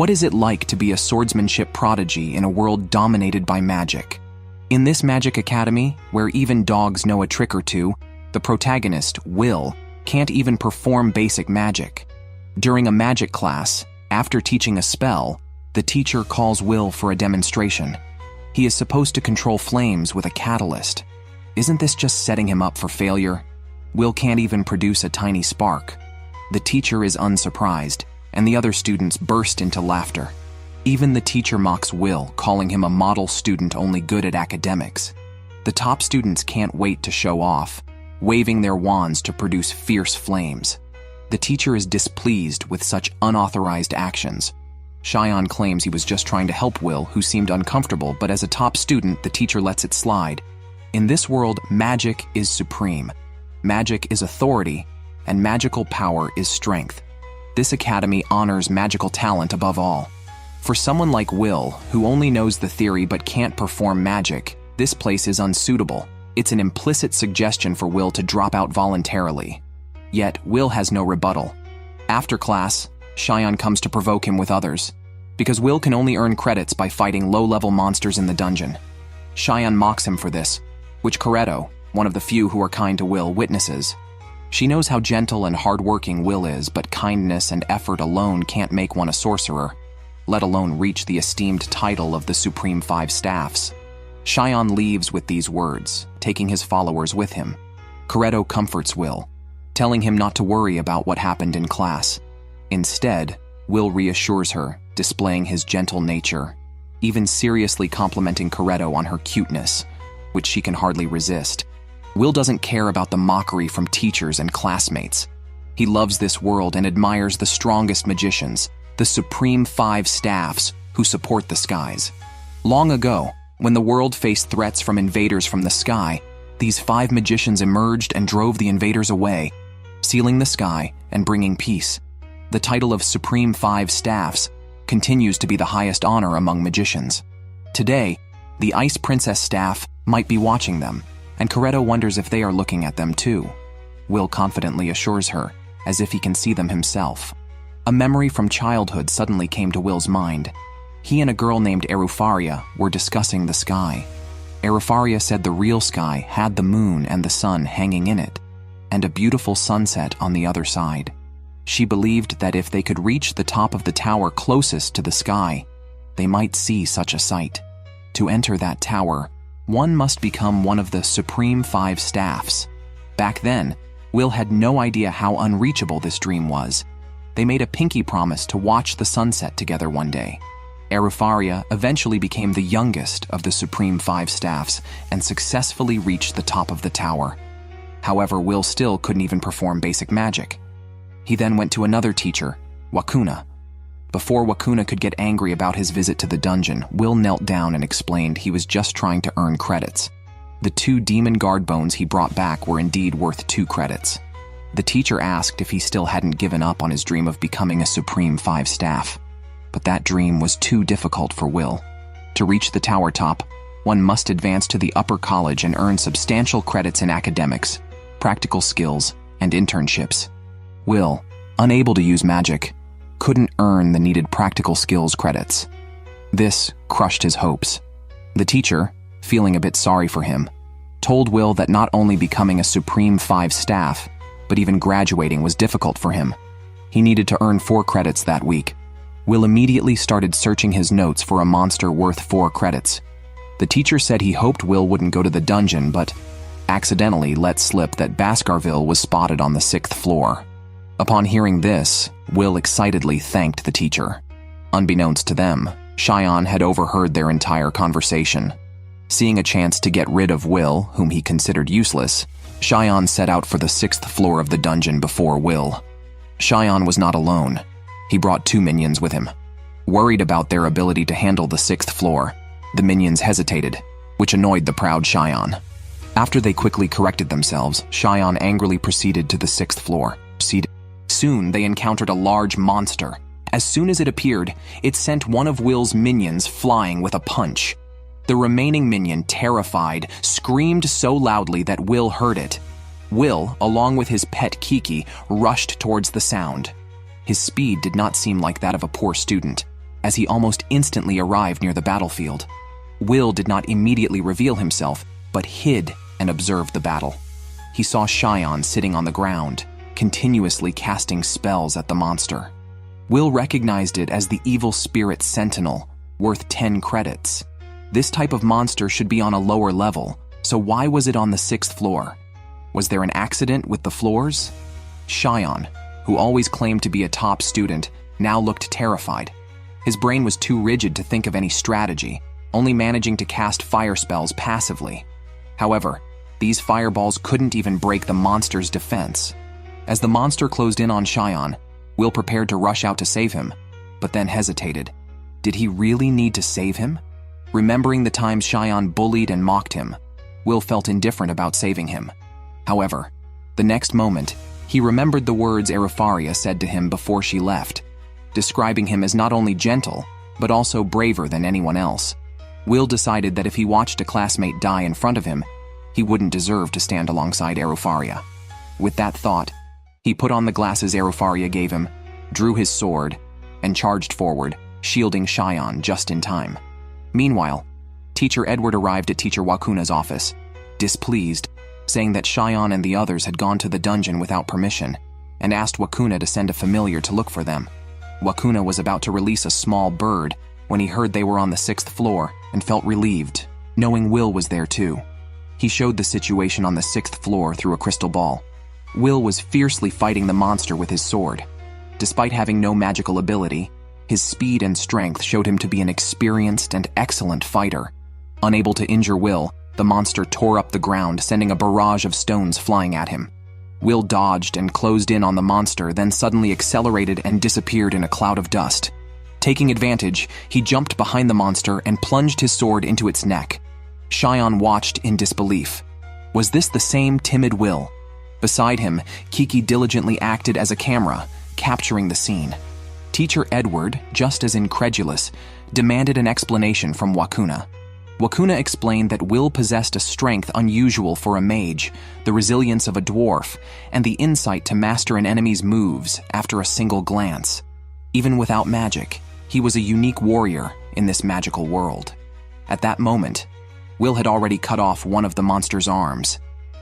What is it like to be a swordsmanship prodigy in a world dominated by magic? In this magic academy, where even dogs know a trick or two, the protagonist, Will, can't even perform basic magic. During a magic class, after teaching a spell, the teacher calls Will for a demonstration. He is supposed to control flames with a catalyst. Isn't this just setting him up for failure? Will can't even produce a tiny spark. The teacher is unsurprised, and the other students burst into laughter. Even the teacher mocks Will, calling him a model student only good at academics. The top students can't wait to show off, waving their wands to produce fierce flames. The teacher is displeased with such unauthorized actions. Cheyenne claims he was just trying to help Will, who seemed uncomfortable, but as a top student, the teacher lets it slide. In this world, magic is supreme. Magic is authority, and magical power is strength. This academy honors magical talent above all. For someone like Will, who only knows the theory but can't perform magic, this place is unsuitable. It's an implicit suggestion for Will to drop out voluntarily. Yet, Will has no rebuttal. After class, Cheyenne comes to provoke him with others, because Will can only earn credits by fighting low-level monsters in the dungeon. Cheyenne mocks him for this, which Coretto, one of the few who are kind to Will, witnesses. She knows how gentle and hard-working Will is, but kindness and effort alone can't make one a sorcerer, let alone reach the esteemed title of the Supreme Five Staffs. Cheyenne leaves with these words, taking his followers with him. Coretto comforts Will, telling him not to worry about what happened in class. Instead, Will reassures her, displaying his gentle nature, even seriously complimenting Coretto on her cuteness, which she can hardly resist. Will doesn't care about the mockery from teachers and classmates. He loves this world and admires the strongest magicians, the Supreme Five Staffs, who support the skies. Long ago, when the world faced threats from invaders from the sky, these 5 magicians emerged and drove the invaders away, sealing the sky and bringing peace. The title of Supreme Five Staffs continues to be the highest honor among magicians. Today, the Ice Princess staff might be watching them, and Coretto wonders if they are looking at them too. Will confidently assures her, as if he can see them himself. A memory from childhood suddenly came to Will's mind. He and a girl named Erufaria were discussing the sky. Erufaria said the real sky had the moon and the sun hanging in it, and a beautiful sunset on the other side. She believed that if they could reach the top of the tower closest to the sky, they might see such a sight. To enter that tower, one must become one of the Supreme Five Staffs. Back then, Will had no idea how unreachable this dream was. They made a pinky promise to watch the sunset together one day. Erufaria eventually became the youngest of the Supreme Five Staffs and successfully reached the top of the tower. However, Will still couldn't even perform basic magic. He then went to another teacher, Wakuna. Before Wakuna could get angry about his visit to the dungeon, Will knelt down and explained he was just trying to earn credits. The 2 demon guard bones he brought back were indeed worth 2 credits. The teacher asked if he still hadn't given up on his dream of becoming a Supreme Five Staff. But that dream was too difficult for Will. To reach the tower top, one must advance to the upper college and earn substantial credits in academics, practical skills, and internships. Will, unable to use magic, couldn't earn the needed practical skills credits. This crushed his hopes. The teacher, feeling a bit sorry for him, told Will that not only becoming a Supreme Five Staff, but even graduating was difficult for him. He needed to earn 4 credits that week. Will immediately started searching his notes for a monster worth 4 credits. The teacher said he hoped Will wouldn't go to the dungeon, but accidentally let slip that Baskerville was spotted on the 6th floor. Upon hearing this, Will excitedly thanked the teacher. Unbeknownst to them, Cheyenne had overheard their entire conversation. Seeing a chance to get rid of Will, whom he considered useless, Cheyenne set out for the 6th floor of the dungeon before Will. Cheyenne was not alone. He brought 2 minions with him. Worried about their ability to handle the 6th floor, the minions hesitated, which annoyed the proud Cheyenne. After they quickly corrected themselves, Cheyenne angrily proceeded to the 6th floor. Soon they encountered a large monster. As soon as it appeared, it sent one of Will's minions flying with a punch. The remaining minion, terrified, screamed so loudly that Will heard it. Will, along with his pet Kiki, rushed towards the sound. His speed did not seem like that of a poor student. as he almost instantly arrived near the battlefield. Will did not immediately reveal himself, but hid and observed the battle. He saw Cheyenne sitting on the ground, continuously casting spells at the monster. Will recognized it as the evil spirit Sentinel, worth 10 credits. This type of monster should be on a lower level, so why was it on the 6th floor? Was there an accident with the floors? Cheyenne, who always claimed to be a top student, now looked terrified. His brain was too rigid to think of any strategy, only managing to cast fire spells passively. However, these fireballs couldn't even break the monster's defense. As the monster closed in on Cheyenne, Will prepared to rush out to save him, but then hesitated. Did he really need to save him? Remembering the times Cheyenne bullied and mocked him, Will felt indifferent about saving him. However, the next moment, he remembered the words Erifaria said to him before she left, describing him as not only gentle, but also braver than anyone else. Will decided that if he watched a classmate die in front of him, he wouldn't deserve to stand alongside Erifaria. With that thought, he put on the glasses Erifaria gave him, drew his sword, and charged forward, shielding Cheyenne just in time. Meanwhile, Teacher Edward arrived at Teacher Wakuna's office, displeased, saying that Cheyenne and the others had gone to the dungeon without permission, and asked Wakuna to send a familiar to look for them. Wakuna was about to release a small bird when he heard they were on the 6th floor and felt relieved, knowing Will was there too. He showed the situation on the 6th floor through a crystal ball. Will was fiercely fighting the monster with his sword. Despite having no magical ability, his speed and strength showed him to be an experienced and excellent fighter. Unable to injure Will, the monster tore up the ground, sending a barrage of stones flying at him. Will dodged and closed in on the monster, then suddenly accelerated and disappeared in a cloud of dust. Taking advantage, he jumped behind the monster and plunged his sword into its neck. Cheyenne watched in disbelief. Was this the same timid Will? Beside him, Kiki diligently acted as a camera, capturing the scene. Teacher Edward, just as incredulous, demanded an explanation from Wakuna. Wakuna explained that Will possessed a strength unusual for a mage, the resilience of a dwarf, and the insight to master an enemy's moves after a single glance. Even without magic, he was a unique warrior in this magical world. At that moment, Will had already cut off one of the monster's arms.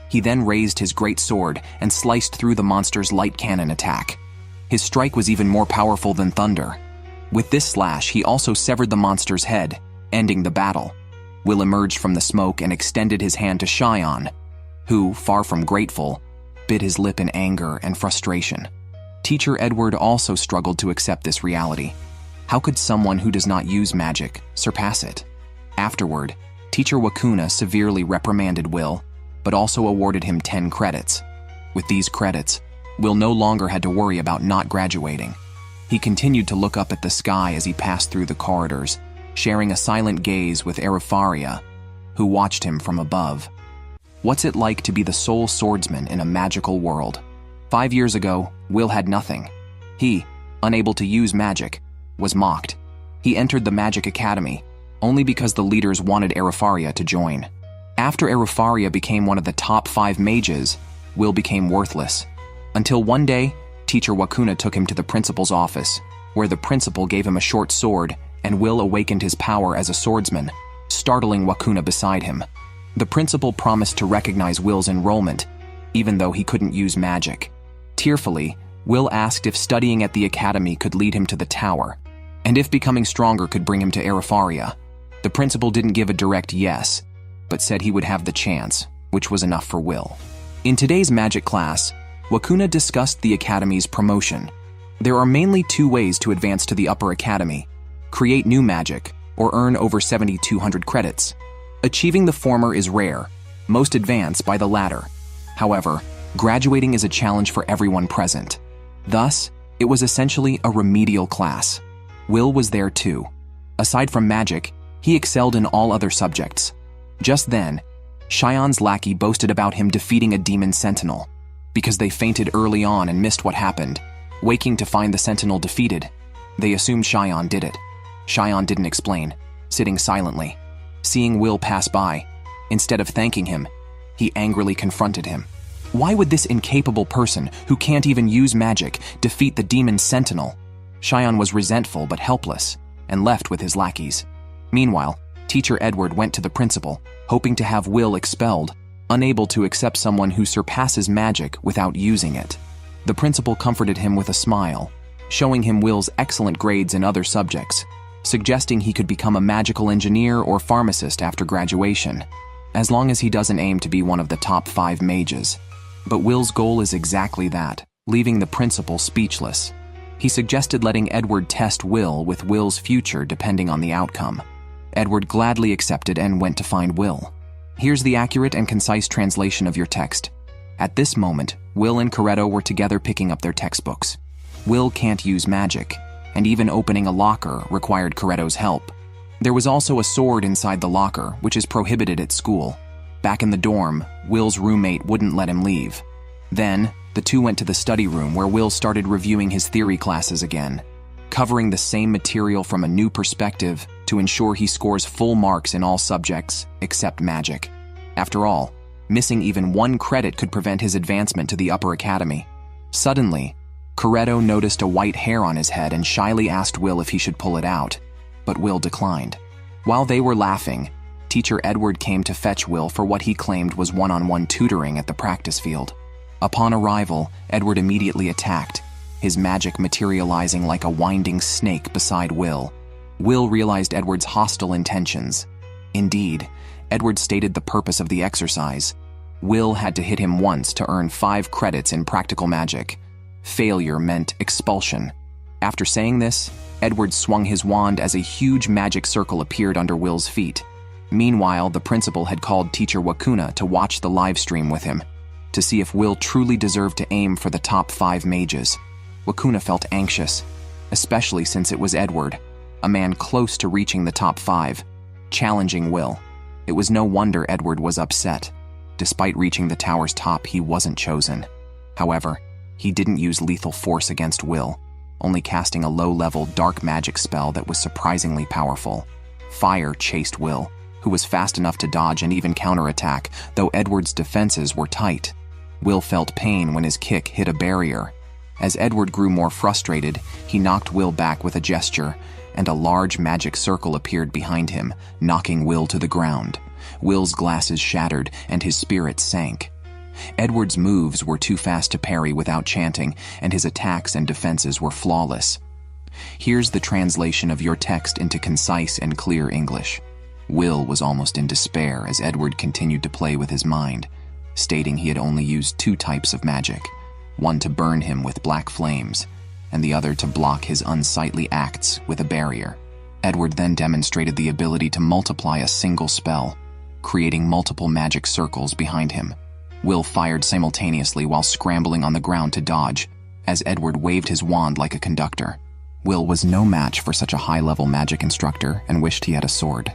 He then raised his great sword and sliced through the monster's light cannon attack. His strike was even more powerful than thunder. With this slash, he also severed the monster's head, ending the battle. Will emerged from the smoke and extended his hand to Cheyenne, who, far from grateful, bit his lip in anger and frustration. Teacher Edward also struggled to accept this reality. How could someone who does not use magic surpass it? Afterward, Teacher Wakuna severely reprimanded Will, but also awarded him 10 credits. With these credits, Will no longer had to worry about not graduating. He continued to look up at the sky as he passed through the corridors, sharing a silent gaze with Erifaria, who watched him from above. What's it like to be the sole swordsman in a magical world? 5 years ago, Will had nothing. He, unable to use magic, was mocked. He entered the Magic Academy, only because the leaders wanted Erifaria to join. After Erifaria became one of the top 5 mages, Will became worthless. Until one day, Teacher Wakuna took him to the principal's office, where the principal gave him a short sword, and Will awakened his power as a swordsman, startling Wakuna beside him. The principal promised to recognize Will's enrollment, even though he couldn't use magic. Tearfully, Will asked if studying at the academy could lead him to the tower, and if becoming stronger could bring him to Erifaria. The principal didn't give a direct yes, but said he would have the chance, which was enough for Will. In today's magic class, Wakuna discussed the academy's promotion. There are mainly 2 ways to advance to the upper academy: create new magic, or earn over 7,200 credits. Achieving the former is rare, most advance by the latter. However, graduating is a challenge for everyone present. Thus, it was essentially a remedial class. Will was there too. Aside from magic, he excelled in all other subjects. Just then, Cheyenne's lackey boasted about him defeating a demon sentinel. Because they fainted early on and missed what happened, waking to find the sentinel defeated, they assumed Cheyenne did it. Cheyenne didn't explain, sitting silently. Seeing Will pass by, instead of thanking him, he angrily confronted him. Why would this incapable person, who can't even use magic, defeat the demon sentinel? Cheyenne was resentful but helpless, and left with his lackeys. Meanwhile, Teacher Edward went to the principal, hoping to have Will expelled, unable to accept someone who surpasses magic without using it. The principal comforted him with a smile, showing him Will's excellent grades in other subjects, suggesting he could become a magical engineer or pharmacist after graduation, as long as he doesn't aim to be one of the top 5 mages. But Will's goal is exactly that, leaving the principal speechless. He suggested letting Edward test Will with Will's future depending on the outcome. Edward gladly accepted and went to find Will. Here's the accurate and concise translation of your text. At this moment, Will and Coretto were together picking up their textbooks. Will can't use magic, and even opening a locker required Coretto's help. There was also a sword inside the locker, which is prohibited at school. Back in the dorm, Will's roommate wouldn't let him leave. Then, the two went to the study room where Will started reviewing his theory classes again, covering the same material from a new perspective to ensure he scores full marks in all subjects except magic. After all, missing even 1 credit could prevent his advancement to the upper academy. Suddenly, Coretto noticed a white hair on his head and shyly asked Will if he should pull it out, but Will declined. While they were laughing, Teacher Edward came to fetch Will for what he claimed was one-on-one tutoring at the practice field. Upon arrival, Edward immediately attacked, his magic materializing like a winding snake beside Will. Will realized Edward's hostile intentions. Indeed, Edward stated the purpose of the exercise. Will had to hit him once to earn 5 credits in practical magic. Failure meant expulsion. After saying this, Edward swung his wand as a huge magic circle appeared under Will's feet. Meanwhile, the principal had called Teacher Wakuna to watch the live stream with him, to see if Will truly deserved to aim for the top 5 mages. Wakuna felt anxious, especially since it was Edward, a man close to reaching the top 5, challenging Will. It was no wonder Edward was upset. Despite reaching the tower's top, he wasn't chosen. However, he didn't use lethal force against Will, only casting a low-level dark magic spell that was surprisingly powerful. Fire chased Will, who was fast enough to dodge and even counterattack, though Edward's defenses were tight. Will felt pain when his kick hit a barrier. As Edward grew more frustrated, he knocked Will back with a gesture, and a large magic circle appeared behind him, knocking Will to the ground. Will's glasses shattered, and his spirit sank. Edward's moves were too fast to parry without chanting, and his attacks and defenses were flawless. Here's the translation of your text into concise and clear English. Will was almost in despair as Edward continued to play with his mind, stating he had only used 2 types of magic, one to burn him with black flames, and the other to block his unsightly acts with a barrier. Edward then demonstrated the ability to multiply a single spell, creating multiple magic circles behind him. Will fired simultaneously while scrambling on the ground to dodge, as Edward waved his wand like a conductor. Will was no match for such a high-level magic instructor and wished he had a sword.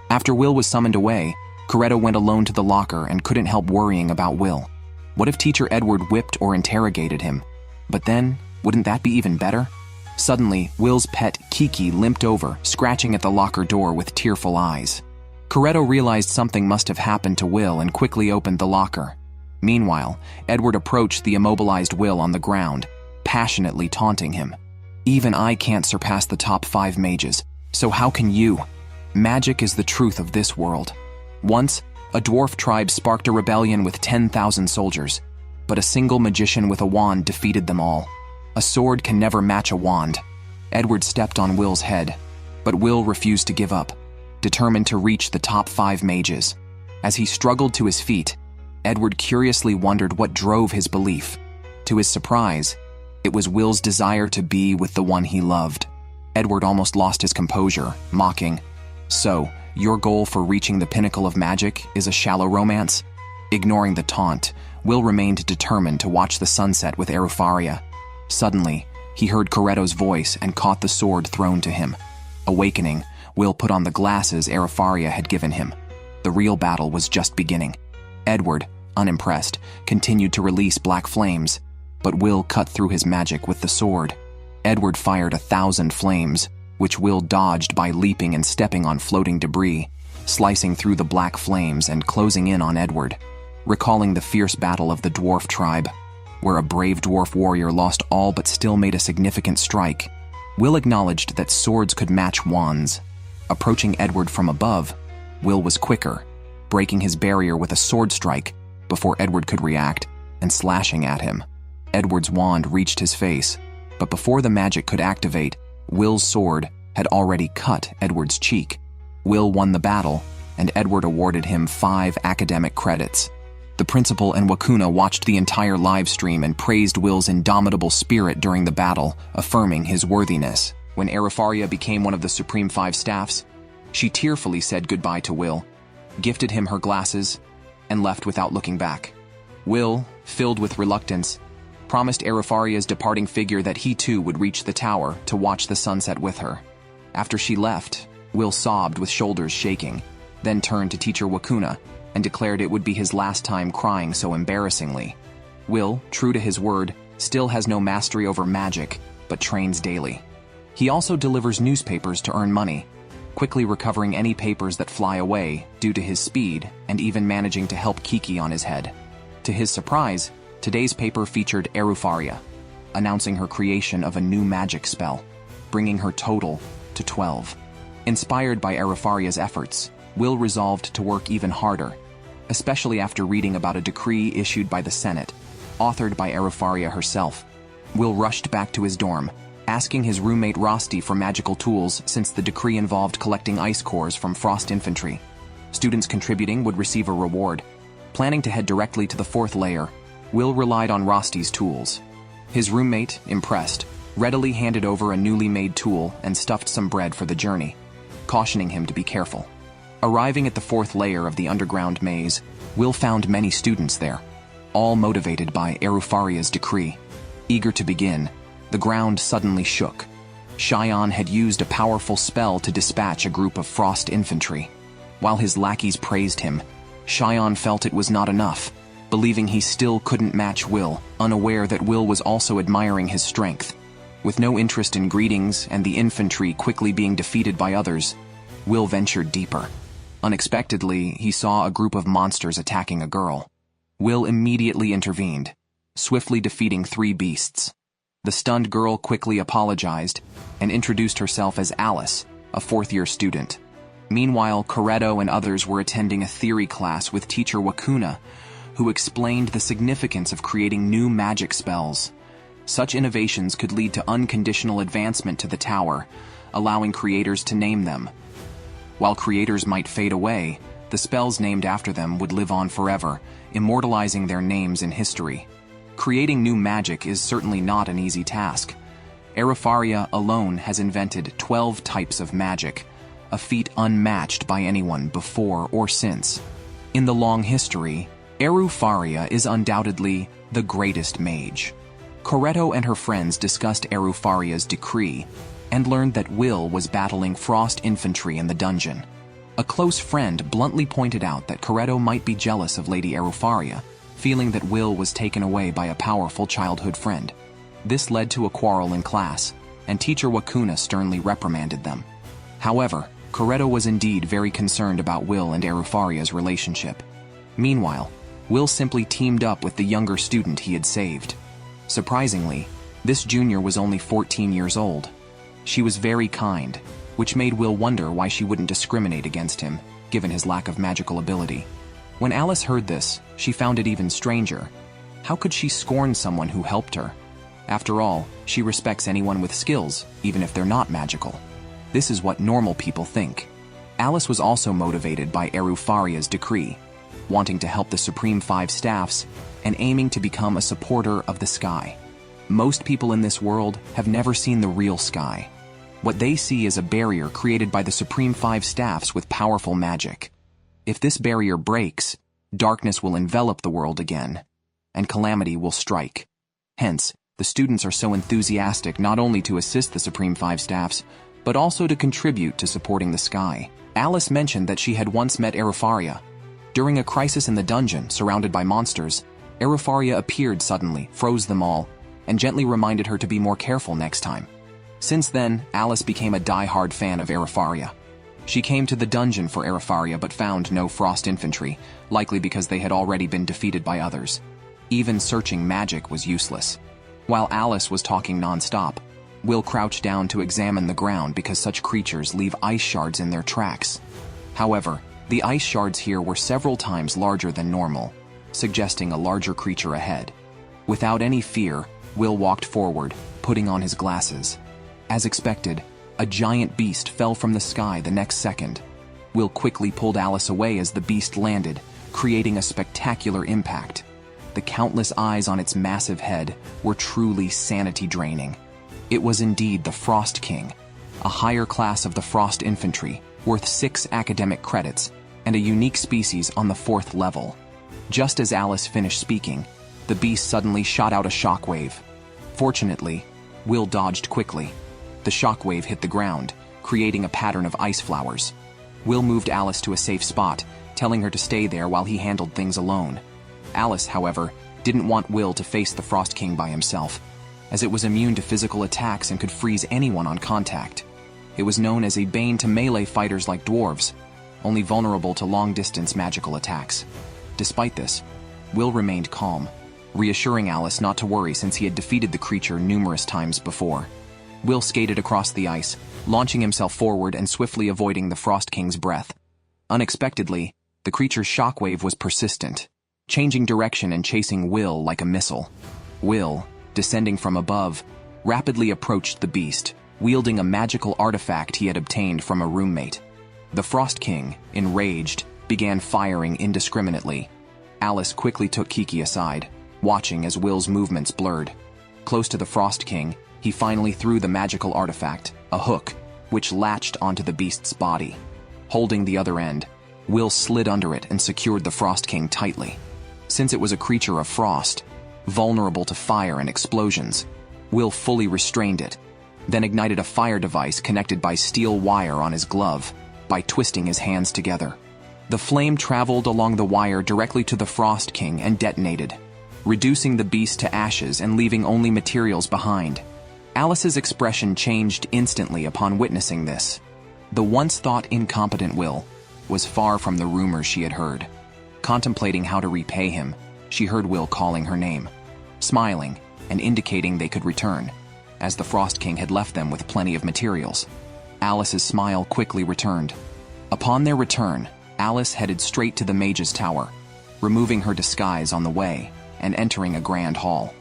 After Will was summoned away, Coretto went alone to the locker and couldn't help worrying about Will. What if Teacher Edward whipped or interrogated him? But then, wouldn't that be even better? Suddenly, Will's pet Kiki limped over, scratching at the locker door with tearful eyes. Coretto realized something must have happened to Will and quickly opened the locker. Meanwhile, Edward approached the immobilized Will on the ground, passionately taunting him. Even I can't surpass the top 5 mages, so how can you? Magic is the truth of this world. Once, a dwarf tribe sparked a rebellion with 10,000 soldiers, but a single magician with a wand defeated them all. A sword can never match a wand. Edward stepped on Will's head, but Will refused to give up, determined to reach the top 5 mages. As he struggled to his feet, Edward curiously wondered what drove his belief. To his surprise, it was Will's desire to be with the one he loved. Edward almost lost his composure, mocking, "So, your goal for reaching the pinnacle of magic is a shallow romance?" Ignoring the taunt, Will remained determined to watch the sunset with Erufaria. Suddenly, he heard Coretto's voice and caught the sword thrown to him. Awakening, Will put on the glasses Erufaria had given him. The real battle was just beginning. Edward, unimpressed, continued to release black flames, but Will cut through his magic with the sword. Edward fired 1,000 flames, which Will dodged by leaping and stepping on floating debris, slicing through the black flames and closing in on Edward. Recalling the fierce battle of the dwarf tribe, where a brave dwarf warrior lost all but still made a significant strike, Will acknowledged that swords could match wands. Approaching Edward from above, Will was quicker, breaking his barrier with a sword strike before Edward could react and slashing at him. Edward's wand reached his face, but before the magic could activate, Will's sword had already cut Edward's cheek. Will won the battle, and Edward awarded him 5 academic credits. The principal and Wakuna watched the entire live stream and praised Will's indomitable spirit during the battle, affirming his worthiness. When Arifaria became one of the Supreme 5 staffs, she tearfully said goodbye to Will, gifted him her glasses, and left without looking back. Will, filled with reluctance, promised Arifaria's departing figure that he too would reach the tower to watch the sunset with her. After she left, Will sobbed with shoulders shaking, then turned to teacher Wakuna and declared it would be his last time crying so embarrassingly. Will, true to his word, still has no mastery over magic, but trains daily. He also delivers newspapers to earn money, quickly recovering any papers that fly away due to his speed and even managing to help Kiki on his head. To his surprise, today's paper featured Arifaria, announcing her creation of a new magic spell, bringing her total to 12. Inspired by Arifaria's efforts, Will resolved to work even harder, especially after reading about a decree issued by the Senate, authored by Arifaria herself. Will rushed back to his dorm, asking his roommate Rosti for magical tools since the decree involved collecting ice cores from Frost Infantry. Students contributing would receive a reward. Planning to head directly to the 4th layer, Will relied on Rosti's tools. His roommate, impressed, readily handed over a newly made tool and stuffed some bread for the journey, cautioning him to be careful. Arriving at the 4th layer of the underground maze, Will found many students there, all motivated by Arifaria's decree. Eager to begin, the ground suddenly shook. Shion had used a powerful spell to dispatch a group of Frost Infantry. While his lackeys praised him, Shion felt it was not enough, believing he still couldn't match Will, unaware that Will was also admiring his strength. With no interest in greetings and the infantry quickly being defeated by others, Will ventured deeper. Unexpectedly, he saw a group of monsters attacking a girl. Will immediately intervened, swiftly defeating 3 beasts. The stunned girl quickly apologized and introduced herself as Alice, a 4th-year student. Meanwhile, Coretto and others were attending a theory class with teacher Wakuna, who explained the significance of creating new magic spells. Such innovations could lead to unconditional advancement to the tower, allowing creators to name them. While creators might fade away, the spells named after them would live on forever, immortalizing their names in history. Creating new magic is certainly not an easy task. Arifaria alone has invented 12 types of magic, a feat unmatched by anyone before or since. In the long history, Arifaria is undoubtedly the greatest mage. Coretto and her friends discussed Arifaria's decree and learned that Will was battling Frost Infantry in the dungeon. A close friend bluntly pointed out that Coretto might be jealous of Lady Arifaria, feeling that Will was taken away by a powerful childhood friend. This led to a quarrel in class, and teacher Wakuna sternly reprimanded them. However, Coretto was indeed very concerned about Will and Arifaria's relationship. Meanwhile, Will simply teamed up with the younger student he had saved. Surprisingly, this junior was only 14 years old. She was very kind, which made Will wonder why she wouldn't discriminate against him, given his lack of magical ability. When Alice heard this, she found it even stranger. How could she scorn someone who helped her? After all, she respects anyone with skills, even if they're not magical. This is what normal people think. Alice was also motivated by Arifaria's decree, wanting to help the Supreme 5 staffs and aiming to become a supporter of the sky. Most people in this world have never seen the real sky. What they see is a barrier created by the Supreme 5 staffs with powerful magic. If this barrier breaks, darkness will envelop the world again, and calamity will strike. Hence, the students are so enthusiastic not only to assist the Supreme 5 staffs, but also to contribute to supporting the sky. Alice mentioned that she had once met Arifaria. During a crisis in the dungeon, surrounded by monsters, Arifaria appeared suddenly, froze them all, and gently reminded her to be more careful next time. Since then, Alice became a die-hard fan of Arifaria. She came to the dungeon for Arifaria but found no Frost Infantry, likely because they had already been defeated by others. Even searching magic was useless. While Alice was talking non-stop, Will crouched down to examine the ground because such creatures leave ice shards in their tracks. However, the ice shards here were several times larger than normal, suggesting a larger creature ahead. Without any fear, Will walked forward, putting on his glasses. As expected, a giant beast fell from the sky the next second. Will quickly pulled Alice away as the beast landed, creating a spectacular impact. The countless eyes on its massive head were truly sanity-draining. It was indeed the Frost King, a higher class of the Frost Infantry, worth 6 academic credits, and a unique species on the 4th level. Just as Alice finished speaking, the beast suddenly shot out a shockwave. Fortunately, Will dodged quickly. The shockwave hit the ground, creating a pattern of ice flowers. Will moved Alice to a safe spot, telling her to stay there while he handled things alone. Alice, however, didn't want Will to face the Frost King by himself, as it was immune to physical attacks and could freeze anyone on contact. It was known as a bane to melee fighters like dwarves, only vulnerable to long-distance magical attacks. Despite this, Will remained calm, reassuring Alice not to worry since he had defeated the creature numerous times before. Will skated across the ice, launching himself forward and swiftly avoiding the Frost King's breath. Unexpectedly, the creature's shockwave was persistent, changing direction and chasing Will like a missile. Will, descending from above, rapidly approached the beast, wielding a magical artifact he had obtained from a roommate. The Frost King, enraged, began firing indiscriminately. Alice quickly took Kiki aside, watching as Will's movements blurred. Close to the Frost King, he finally threw the magical artifact, a hook, which latched onto the beast's body. Holding the other end, Will slid under it and secured the Frost King tightly. Since it was a creature of frost, vulnerable to fire and explosions, Will fully restrained it, then ignited a fire device connected by steel wire on his glove by twisting his hands together. The flame traveled along the wire directly to the Frost King and detonated, reducing the beast to ashes and leaving only materials behind. Alice's expression changed instantly upon witnessing this. The once-thought incompetent Will was far from the rumors she had heard. Contemplating how to repay him, she heard Will calling her name, smiling and indicating they could return, as the Frost King had left them with plenty of materials. Alice's smile quickly returned. Upon their return, Alice headed straight to the Mage's Tower, removing her disguise on the way and entering a grand hall.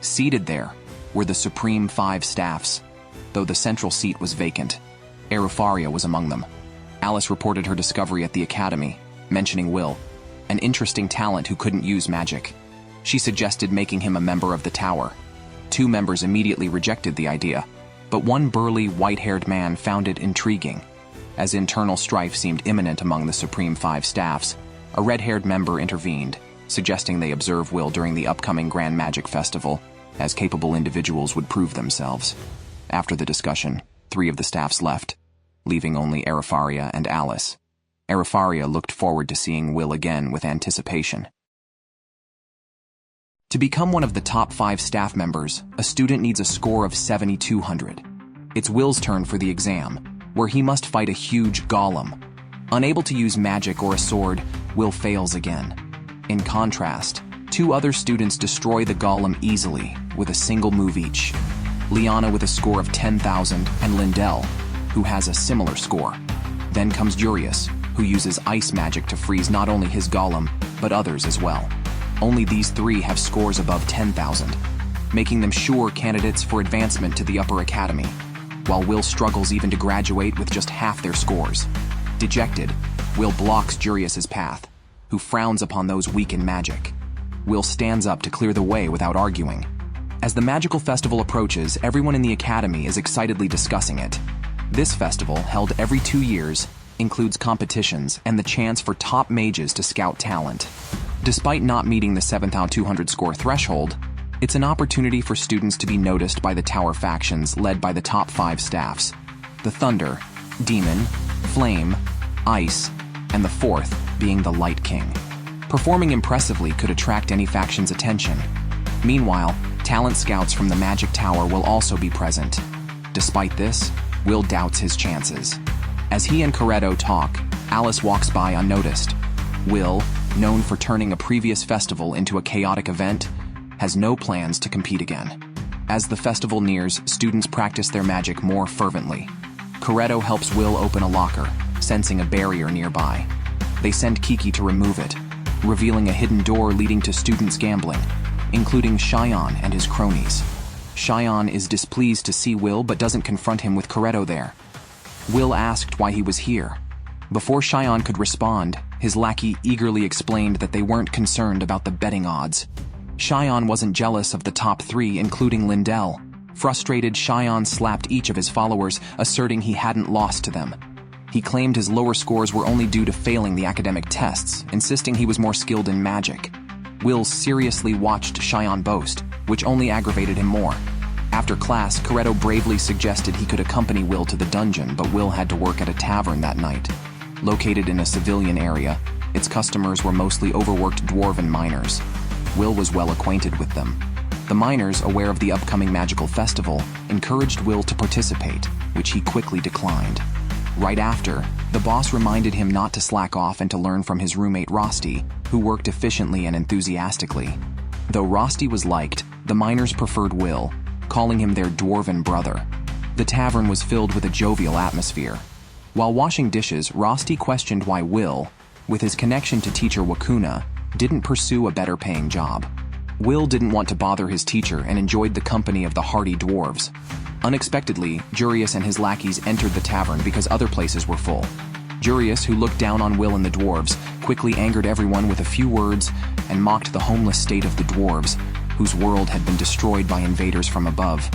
Seated there were the Supreme 5 staffs, though the central seat was vacant. Wistoria was among them. Alice reported her discovery at the academy, mentioning Will, an interesting talent who couldn't use magic. She suggested making him a member of the tower. 2 members immediately rejected the idea, but one burly, white-haired man found it intriguing. As internal strife seemed imminent among the Supreme 5 staffs, a red-haired member intervened, suggesting they observe Will during the upcoming Grand Magic Festival, as capable individuals would prove themselves. After the discussion, 3 of the staffs left, leaving only Wistoria and Alice. Wistoria looked forward to seeing Will again with anticipation. To become one of the top 5 staff members, a student needs a score of 7,200. It's Will's turn for the exam, where he must fight a huge golem. Unable to use magic or a sword, Will fails again. In contrast, 2 other students destroy the golem easily, with a single move each. Liana with a score of 10,000 and Lindell, who has a similar score. Then comes Jurius, who uses ice magic to freeze not only his golem, but others as well. Only these 3 have scores above 10,000, making them sure candidates for advancement to the upper academy, while Will struggles even to graduate with just half their scores. Dejected, Will blocks Jurius's path, who frowns upon those weak in magic. Will stands up to clear the way without arguing. As the magical festival approaches, everyone in the academy is excitedly discussing it. This festival, held every 2 years, includes competitions and the chance for top mages to scout talent. Despite not meeting the 7,200 score threshold, it's an opportunity for students to be noticed by the tower factions led by the top 5 staffs: the Thunder, Demon, Flame, Ice, and the 4th being the Light King. Performing impressively could attract any faction's attention. Meanwhile, talent scouts from the Magic Tower will also be present. Despite this, Will doubts his chances. As he and Coretto talk, Alice walks by unnoticed. Will, known for turning a previous festival into a chaotic event, has no plans to compete again. As the festival nears, students practice their magic more fervently. Coretto helps Will open a locker, sensing a barrier nearby. They send Kiki to remove it, revealing a hidden door leading to students gambling, including Cheyenne and his cronies. Cheyenne is displeased to see Will but doesn't confront him with Coretto there. Will asked why he was here. Before Cheyenne could respond, his lackey eagerly explained that they weren't concerned about the betting odds. Cheyenne wasn't jealous of the top 3, including Lindell. Frustrated, Cheyenne slapped each of his followers, asserting he hadn't lost to them. He claimed his lower scores were only due to failing the academic tests, insisting he was more skilled in magic. Will seriously watched Cheyenne boast, which only aggravated him more. After class, Coretto bravely suggested he could accompany Will to the dungeon, but Will had to work at a tavern that night. Located in a civilian area, its customers were mostly overworked dwarven miners. Will was well acquainted with them. The miners, aware of the upcoming magical festival, encouraged Will to participate, which he quickly declined. Right after, the boss reminded him not to slack off and to learn from his roommate Rosti, who worked efficiently and enthusiastically. Though Rosti was liked, the miners preferred Will, calling him their dwarven brother. The tavern was filled with a jovial atmosphere. While washing dishes, Rosti questioned why Will, with his connection to teacher Wakuna, didn't pursue a better-paying job. Will didn't want to bother his teacher and enjoyed the company of the hardy dwarves. Unexpectedly, Jurius and his lackeys entered the tavern because other places were full. Jurius, who looked down on Will and the dwarves, quickly angered everyone with a few words and mocked the homeless state of the dwarves, whose world had been destroyed by invaders from above,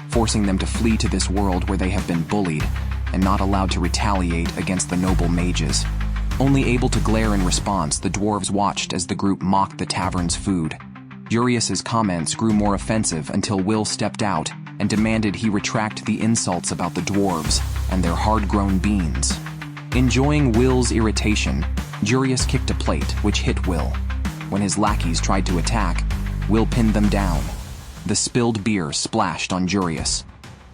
forcing them to flee to this world where they have been bullied and not allowed to retaliate against the noble mages. Only able to glare in response, the dwarves watched as the group mocked the tavern's food. Jurius's comments grew more offensive until Will stepped out and demanded he retract the insults about the dwarves and their hard-grown beans. Enjoying Will's irritation, Jurius kicked a plate, which hit Will. When his lackeys tried to attack, Will pinned them down. The spilled beer splashed on Jurius.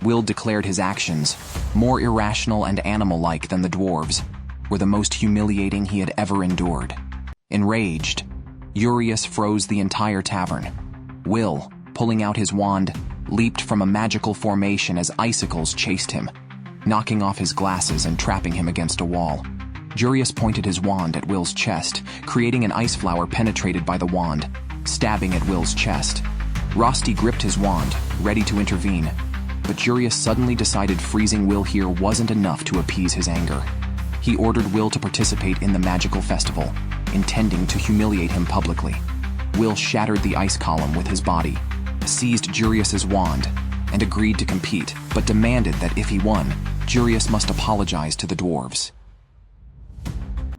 Will declared his actions, more irrational and animal-like than the dwarves, were the most humiliating he had ever endured. Enraged, Jurius froze the entire tavern. Will, pulling out his wand, leaped from a magical formation as icicles chased him, knocking off his glasses and trapping him against a wall. Jurius pointed his wand at Will's chest, creating an ice flower penetrated by the wand, stabbing at Will's chest. Rosti gripped his wand, ready to intervene, but Jurius suddenly decided freezing Will here wasn't enough to appease his anger. He ordered Will to participate in the magical festival, intending to humiliate him publicly. Will shattered the ice column with his body, seized Jurius's wand, and agreed to compete, but demanded that if he won, Jurius must apologize to the dwarves.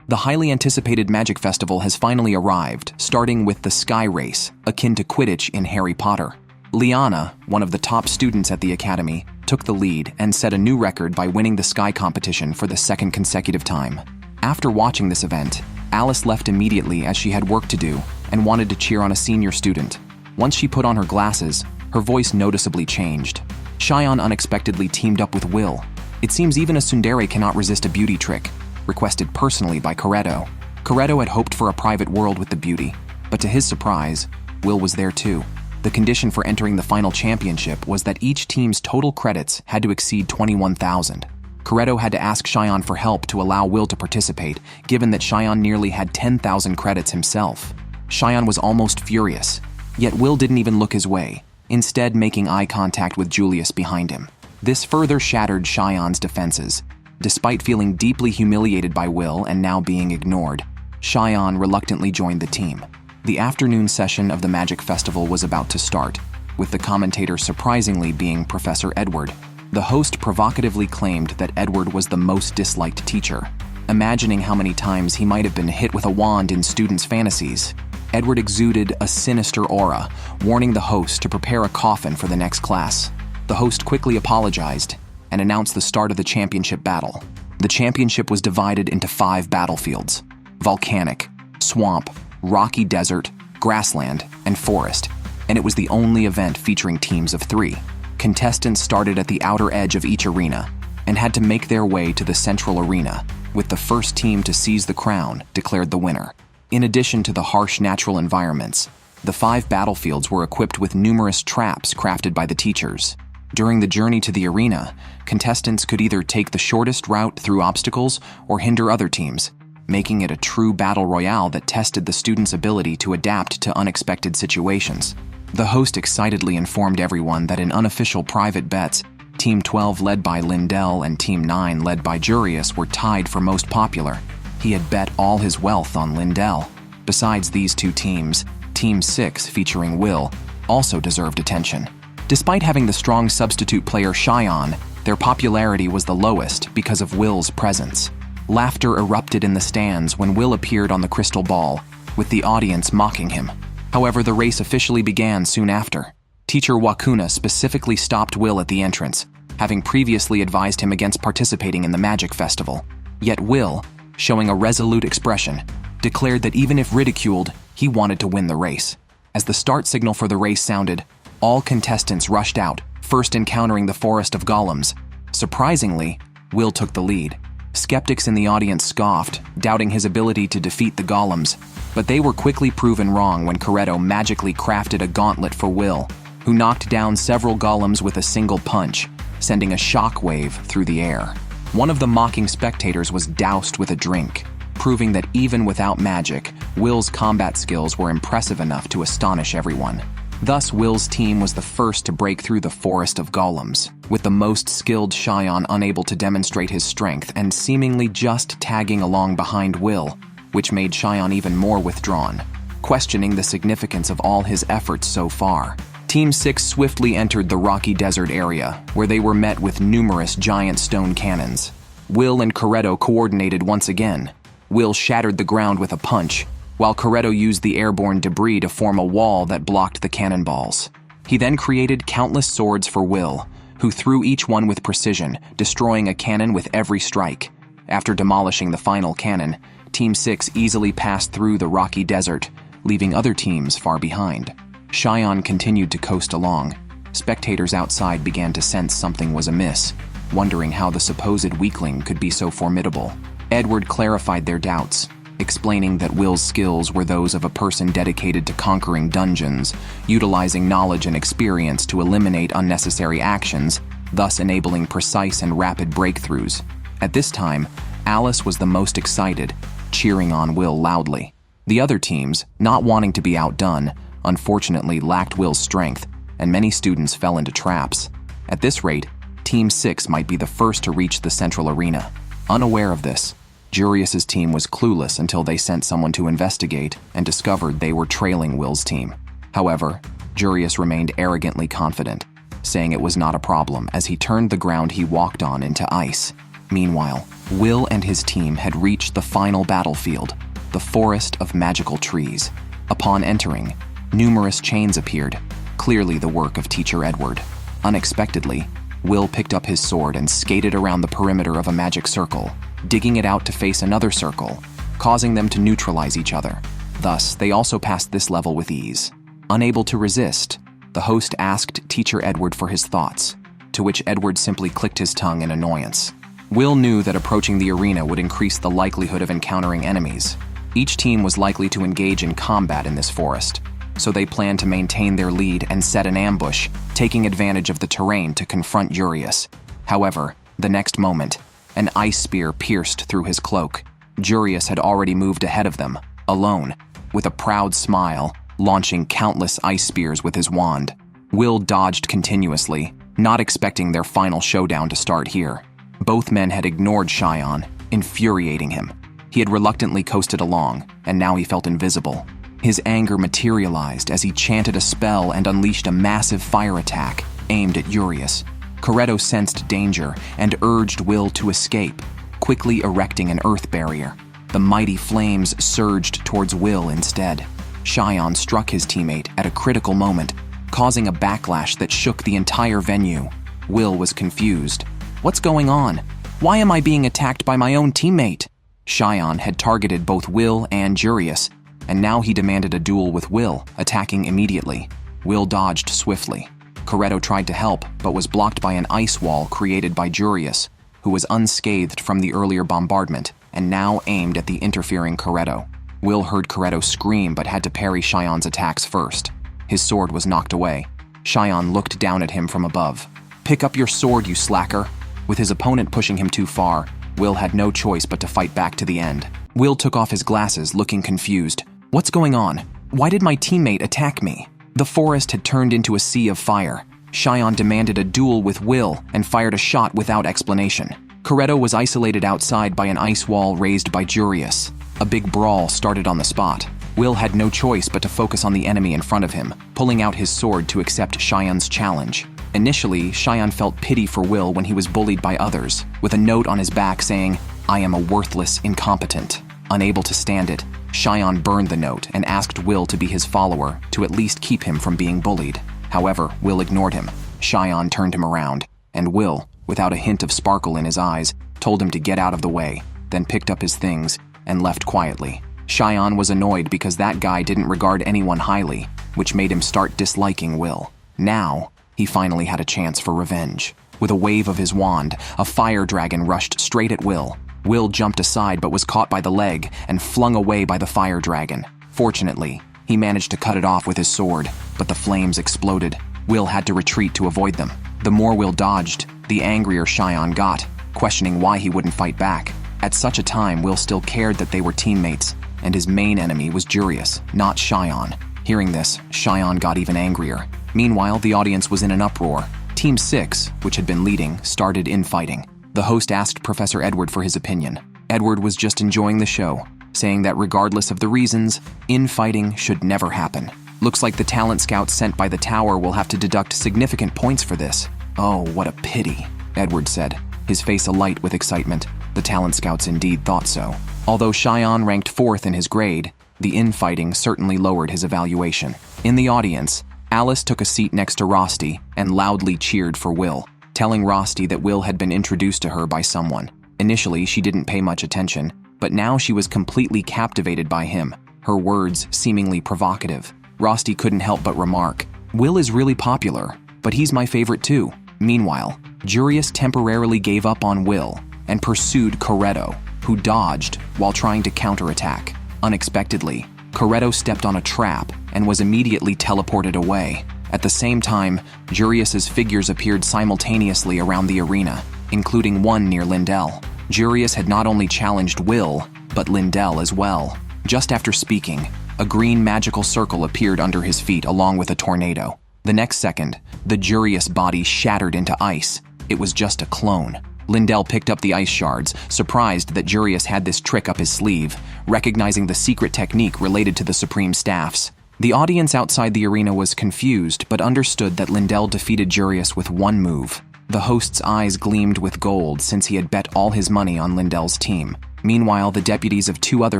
The highly anticipated magic festival has finally arrived, starting with the Sky Race, akin to Quidditch in Harry Potter. Liana, one of the top students at the academy, took the lead and set a new record by winning the Sky competition for the second consecutive time. After watching this event, Alice left immediately as she had work to do and wanted to cheer on a senior student. Once she put on her glasses, her voice noticeably changed. Cheyenne unexpectedly teamed up with Will. It seems even a tsundere cannot resist a beauty trick, requested personally by Coretto. Coretto had hoped for a private world with the beauty, but to his surprise, Will was there too. The condition for entering the final championship was that each team's total credits had to exceed 21,000. Coretto had to ask Cheyenne for help to allow Will to participate, given that Cheyenne nearly had 10,000 credits himself. Cheyenne was almost furious, yet Will didn't even look his way, instead making eye contact with Julius behind him. This further shattered Cheyenne's defenses. Despite feeling deeply humiliated by Will and now being ignored, Cheyenne reluctantly joined the team. The afternoon session of the Magic Festival was about to start, with the commentator surprisingly being Professor Edward. The host provocatively claimed that Edward was the most disliked teacher, imagining how many times he might have been hit with a wand in students' fantasies. Edward exuded a sinister aura, warning the host to prepare a coffin for the next class. The host quickly apologized and announced the start of the championship battle. The championship was divided into 5 battlefields: volcanic, swamp, rocky desert, grassland, and forest, and it was the only event featuring teams of 3. Contestants started at the outer edge of each arena and had to make their way to the central arena, with the first team to seize the crown declared the winner. In addition to the harsh natural environments, The 5 battlefields were equipped with numerous traps crafted by the teachers. During the journey to the arena, contestants could either take the shortest route through obstacles or hinder other teams, making it a true battle royale that tested the students' ability to adapt to unexpected situations. The host excitedly informed everyone that in unofficial private bets, Team 12 led by Lindell and Team 9 led by Jurius were tied for most popular. He had bet all his wealth on Lindell. Besides these two teams, Team 6, featuring Will, also deserved attention. Despite having the strong substitute player Cheyenne, their popularity was the lowest because of Will's presence. Laughter erupted in the stands when Will appeared on the crystal ball, with the audience mocking him. However, the race officially began soon after. Teacher Wakuna specifically stopped Will at the entrance, having previously advised him against participating in the Magic Festival. Yet Will, showing a resolute expression, declared that even if ridiculed, he wanted to win the race. As the start signal for the race sounded, all contestants rushed out, first encountering the forest of golems. Surprisingly, Will took the lead. Skeptics in the audience scoffed, doubting his ability to defeat the golems, but they were quickly proven wrong when Corretto magically crafted a gauntlet for Will, who knocked down several golems with a single punch, sending a shockwave through the air. One of the mocking spectators was doused with a drink, proving that even without magic, Will's combat skills were impressive enough to astonish everyone. Thus, Will's team was the first to break through the forest of golems, with the most skilled Cheyenne unable to demonstrate his strength and seemingly just tagging along behind Will, which made Cheyenne even more withdrawn, questioning the significance of all his efforts so far. Team 6 swiftly entered the rocky desert area, where they were met with numerous giant stone cannons. Will and Corretto coordinated once again. Will shattered the ground with a punch, while Corretto used the airborne debris to form a wall that blocked the cannonballs. He then created countless swords for Will, who threw each one with precision, destroying a cannon with every strike. After demolishing the final cannon, Team 6 easily passed through the rocky desert, leaving other teams far behind. Cheyenne continued to coast along. Spectators outside began to sense something was amiss, wondering how the supposed weakling could be so formidable. Edward clarified their doubts, explaining that Will's skills were those of a person dedicated to conquering dungeons, utilizing knowledge and experience to eliminate unnecessary actions, thus enabling precise and rapid breakthroughs. At this time, Alice was the most excited, cheering on Will loudly. The other teams, not wanting to be outdone, unfortunately lacked Will's strength, and many students fell into traps. At this rate, Team 6 might be the first to reach the central arena. Unaware of this, Jurius's team was clueless until they sent someone to investigate and discovered they were trailing Will's team. However, Jurius remained arrogantly confident, saying it was not a problem as he turned the ground he walked on into ice. Meanwhile, Will and his team had reached the final battlefield, the Forest of Magical Trees. Upon entering, numerous chains appeared, clearly the work of Teacher Edward. Unexpectedly, Will picked up his sword and skated around the perimeter of a magic circle, digging it out to face another circle, causing them to neutralize each other. Thus, they also passed this level with ease. Unable to resist, the host asked Teacher Edward for his thoughts, to which Edward simply clicked his tongue in annoyance. Will knew that approaching the arena would increase the likelihood of encountering enemies. Each team was likely to engage in combat in this forest, so they planned to maintain their lead and set an ambush, taking advantage of the terrain to confront Jurius. However, the next moment, an ice spear pierced through his cloak. Jurius had already moved ahead of them, alone, with a proud smile, launching countless ice spears with his wand. Will dodged continuously, not expecting their final showdown to start here. Both men had ignored Cheyenne, infuriating him. He had reluctantly coasted along, and now he felt invisible. His anger materialized as he chanted a spell and unleashed a massive fire attack aimed at Jurius. Corretto sensed danger and urged Will to escape, quickly erecting an earth barrier. The mighty flames surged towards Will instead. Cheyenne struck his teammate at a critical moment, causing a backlash that shook the entire venue. Will was confused. What's going on? Why am I being attacked by my own teammate? Cheyenne had targeted both Will and Jurius, and now he demanded a duel with Will, attacking immediately. Will dodged swiftly. Corretto tried to help, but was blocked by an ice wall created by Jurius, who was unscathed from the earlier bombardment and now aimed at the interfering Corretto. Will heard Coretto scream but had to parry Cheyenne's attacks first. His sword was knocked away. Cheyenne looked down at him from above. "Pick up your sword, you slacker." With his opponent pushing him too far, Will had no choice but to fight back to the end. Will took off his glasses, looking confused. "What's going on? Why did my teammate attack me?" The forest had turned into a sea of fire. Cheyenne demanded a duel with Will and fired a shot without explanation. Coretto was isolated outside by an ice wall raised by Jurius. A big brawl started on the spot. Will had no choice but to focus on the enemy in front of him, pulling out his sword to accept Cheyenne's challenge. Initially, Cheyenne felt pity for Will when he was bullied by others, with a note on his back saying, "I am a worthless incompetent." Unable to stand it, Cheyenne burned the note and asked Will to be his follower to at least keep him from being bullied. However, Will ignored him. Cheyenne turned him around, and Will, without a hint of sparkle in his eyes, told him to get out of the way, then picked up his things and left quietly. Cheyenne was annoyed because that guy didn't regard anyone highly, which made him start disliking Will. Now, he finally had a chance for revenge. With a wave of his wand, a fire dragon rushed straight at Will. Will jumped aside but was caught by the leg and flung away by the fire dragon. Fortunately, he managed to cut it off with his sword, but the flames exploded. Will had to retreat to avoid them. The more Will dodged, the angrier Cheyenne got, questioning why he wouldn't fight back. At such a time, Will still cared that they were teammates, and his main enemy was Jurius, not Cheyenne. Hearing this, Cheyenne got even angrier. Meanwhile, the audience was in an uproar. Team 6, which had been leading, started infighting. The host asked Professor Edward for his opinion. Edward was just enjoying the show, saying that regardless of the reasons, infighting should never happen. "Looks like the talent scouts sent by the tower will have to deduct significant points for this." "Oh, what a pity," Edward said, his face alight with excitement. The talent scouts indeed thought so. Although Cheyenne ranked 4th in his grade, the infighting certainly lowered his evaluation. In the audience, Alice took a seat next to Rosti and loudly cheered for Will, telling Rosti that Will had been introduced to her by someone. Initially, she didn't pay much attention, but now she was completely captivated by him, her words seemingly provocative. Rosti couldn't help but remark, "Will is really popular, but he's my favorite too." Meanwhile, Jurius temporarily gave up on Will and pursued Coretto, who dodged while trying to counterattack. Unexpectedly, Coretto stepped on a trap and was immediately teleported away. At the same time, Jurius's figures appeared simultaneously around the arena, including one near Lindell. Jurius had not only challenged Will, but Lindell as well. Just after speaking, a green magical circle appeared under his feet along with a tornado. The next second, the Jurius body shattered into ice. It was just a clone. Lindell picked up the ice shards, surprised that Jurius had this trick up his sleeve, recognizing the secret technique related to the Supreme Staffs. The audience outside the arena was confused, but understood that Lindell defeated Jurius with one move. The host's eyes gleamed with gold since he had bet all his money on Lindell's team. Meanwhile, the deputies of 2 other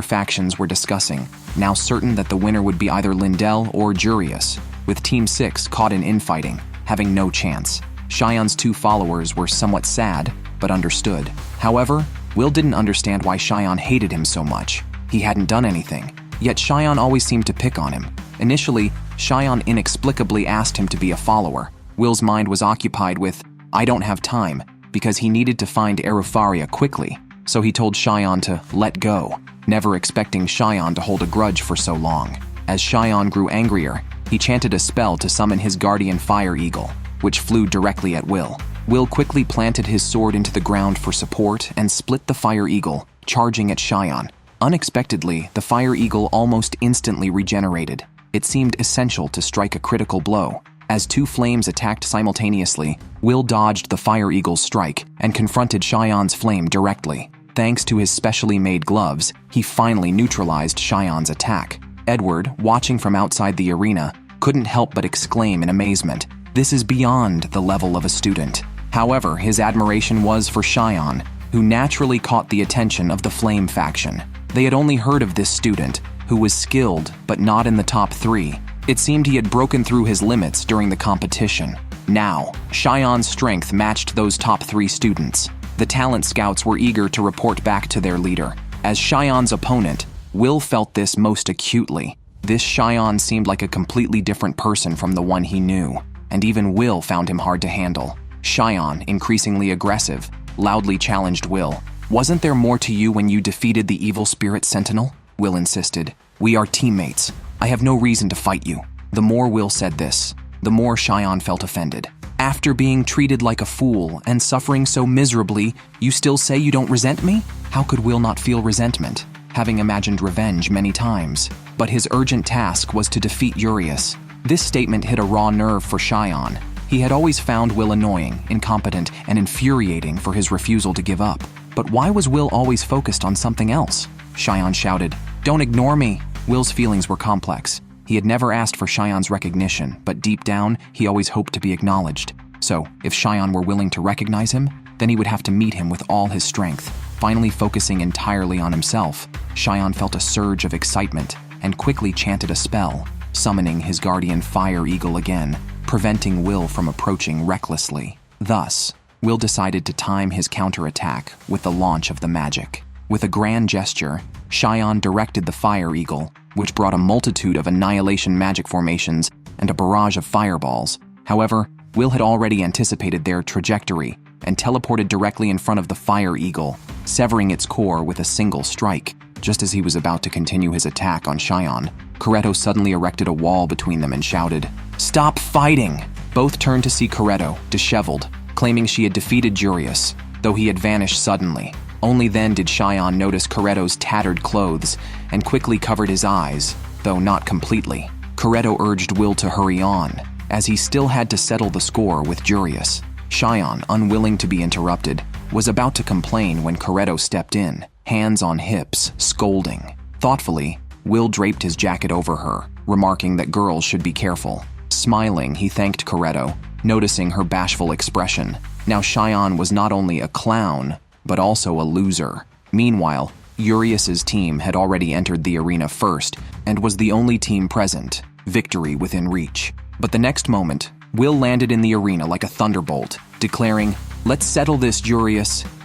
factions were discussing, now certain that the winner would be either Lindell or Jurius, with Team 6 caught in infighting, having no chance. Cheyenne's 2 followers were somewhat sad, but understood. However, Will didn't understand why Cheyenne hated him so much. He hadn't done anything, yet Cheyenne always seemed to pick on him. Initially, Cheyenne inexplicably asked him to be a follower. Will's mind was occupied with, "I don't have time," because he needed to find Erufaria quickly, so he told Cheyenne to let go, never expecting Cheyenne to hold a grudge for so long. As Cheyenne grew angrier, he chanted a spell to summon his guardian fire eagle, which flew directly at Will. Will quickly planted his sword into the ground for support and split the fire eagle, charging at Cheyenne. Unexpectedly, the fire eagle almost instantly regenerated. It seemed essential to strike a critical blow. As 2 flames attacked simultaneously, Will dodged the fire eagle's strike and confronted Cheyenne's flame directly. Thanks to his specially made gloves, he finally neutralized Cheyenne's attack. Edward, watching from outside the arena, couldn't help but exclaim in amazement, "This is beyond the level of a student." However, his admiration was for Cheyenne, who naturally caught the attention of the Flame faction. They had only heard of this student, who was skilled but not in the top 3. It seemed he had broken through his limits during the competition. Now, Cheyenne's strength matched those top 3 students. The talent scouts were eager to report back to their leader. As Cheyenne's opponent, Will felt this most acutely. This Cheyenne seemed like a completely different person from the one he knew, and even Will found him hard to handle. Cheyenne, increasingly aggressive, loudly challenged Will. "Wasn't there more to you when you defeated the evil spirit Sentinel?" Will insisted. "We are teammates. I have no reason to fight you." The more Will said this, the more Cheyenne felt offended. "After being treated like a fool and suffering so miserably, you still say you don't resent me?" How could Will not feel resentment, having imagined revenge many times? But his urgent task was to defeat Urias. This statement hit a raw nerve for Cheyenne. He had always found Will annoying, incompetent, and infuriating for his refusal to give up. But why was Will always focused on something else? Cheyenne shouted, "Don't ignore me!" Will's feelings were complex. He had never asked for Cheyenne's recognition, but deep down, he always hoped to be acknowledged. So, if Cheyenne were willing to recognize him, then he would have to meet him with all his strength. Finally focusing entirely on himself, Cheyenne felt a surge of excitement and quickly chanted a spell, summoning his guardian fire eagle again, preventing Will from approaching recklessly. Thus, Will decided to time his counterattack with the launch of the magic. With a grand gesture, Cheyenne directed the fire eagle, which brought a multitude of annihilation magic formations and a barrage of fireballs. However, Will had already anticipated their trajectory and teleported directly in front of the fire eagle, severing its core with a single strike. Just as he was about to continue his attack on Cheyenne, Coretto suddenly erected a wall between them and shouted, "Stop fighting!" Both turned to see Coretto, disheveled, claiming she had defeated Urias, though he had vanished suddenly. Only then did Cheyenne notice Coretto's tattered clothes and quickly covered his eyes, though not completely. Coretto urged Will to hurry on, as he still had to settle the score with Urias. Cheyenne, unwilling to be interrupted, was about to complain when Coretto stepped in, hands on hips, scolding. Thoughtfully, Will draped his jacket over her, remarking that girls should be careful. Smiling, he thanked Coretto, noticing her bashful expression. Now Cheyenne was not only a clown, but also a loser. Meanwhile, Urias's team had already entered the arena first and was the only team present, victory within reach. But the next moment, Will landed in the arena like a thunderbolt, declaring, "Let's settle this, Urias."